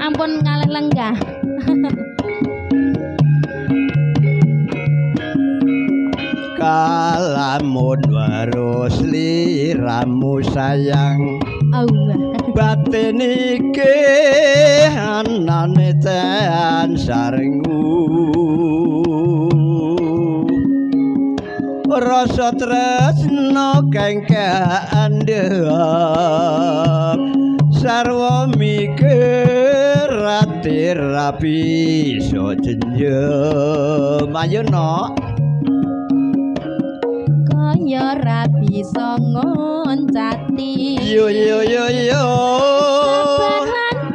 ampun kalih lenggah. Kalamun warus liramu sayang Allah batin iki anane tan sarengu rasa tresno kang kandhek sarwa mikir ati rapi so jenjem ayeuna kaya ra bisa ngoncati yo yo yo yo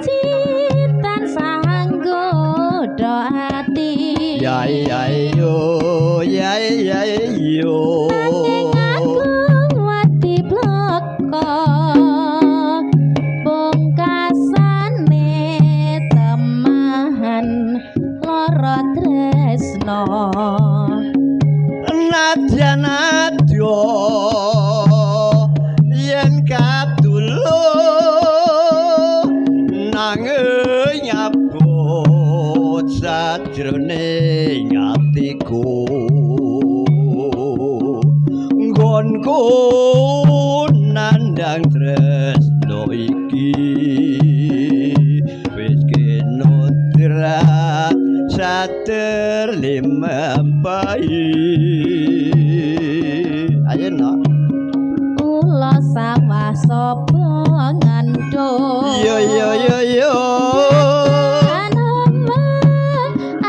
citan sanggo do ati ya ya yo ya ya yo aku mati bloko pungkasane temahan lara tresno nadyan adyo yen katulu nanging nyabut sajroning atiku nggonku nandang tresno iki wis kinutrat sater limampahi ayeuna kula sawah sapa ngandhut yo yo yo yo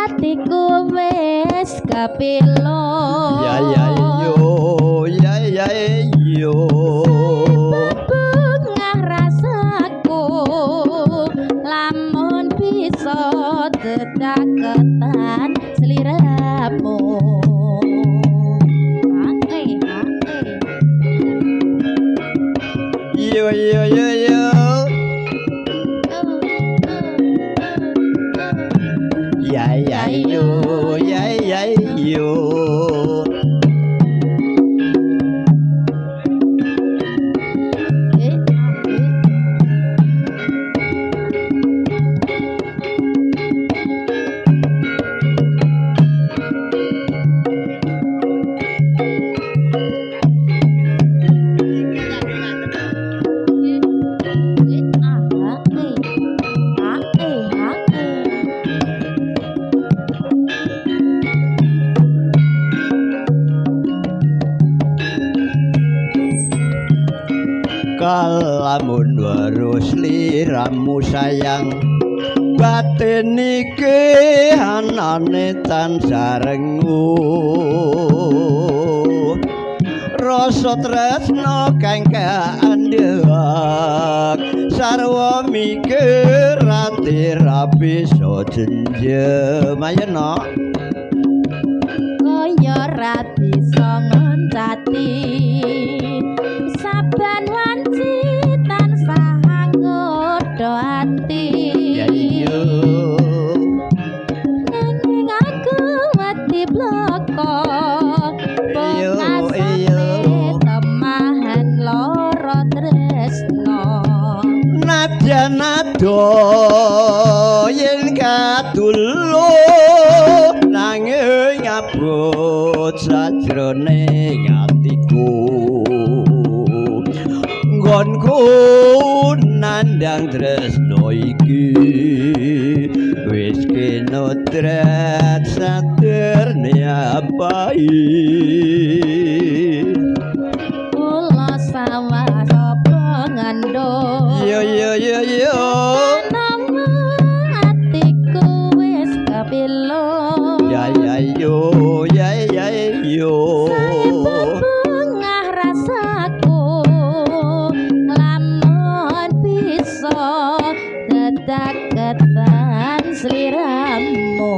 atiku wis kapilo ya ya yo ya ya yo bengah rasaku lamun bisa dedaketan sliramu yo yo yo yo ya ya yo ya ya yo kalamun warus liramu sayang batin iki anane tan sarengu rasa tresno kang kandhek sarwa mikir ati rapi so jenjem ayeuna kaya ra bisa ngoncati saben wanci tansah nggodho ati ya iya nanging aku mati bloko Iyo, pungkasane iyo. temahan lara tresno nadyan ado yen katulu nanging nyabut sajroning atiku nggonku nandang tresno iki wis kinutrat saterne apai kula sawah sapa ngandhut yo yo yo yo nama atiku wis kapilo ya ya yo ya ya yo bengah rasaku lamun bisa dedaketan sliramu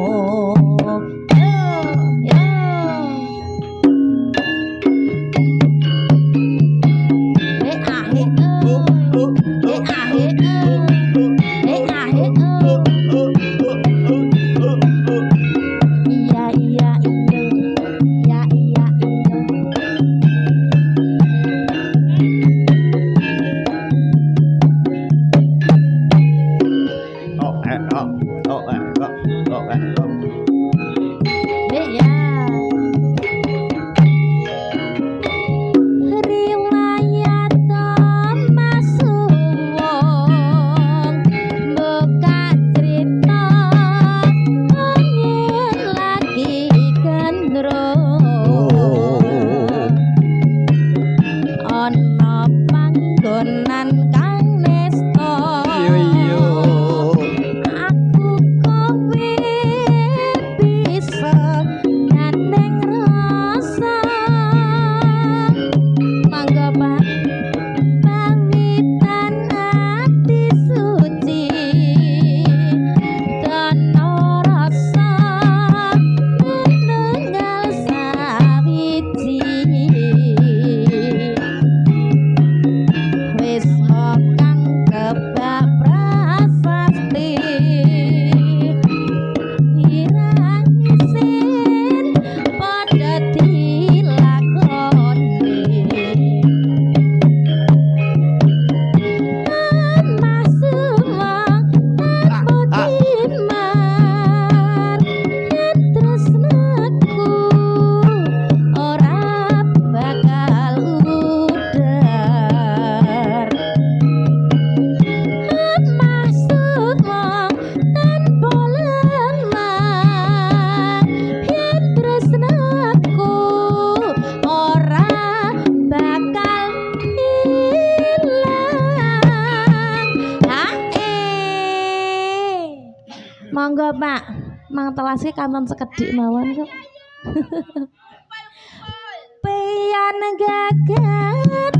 Monggo Pak. Mang telasi kanton sekedhik mawon kok. Pian gagat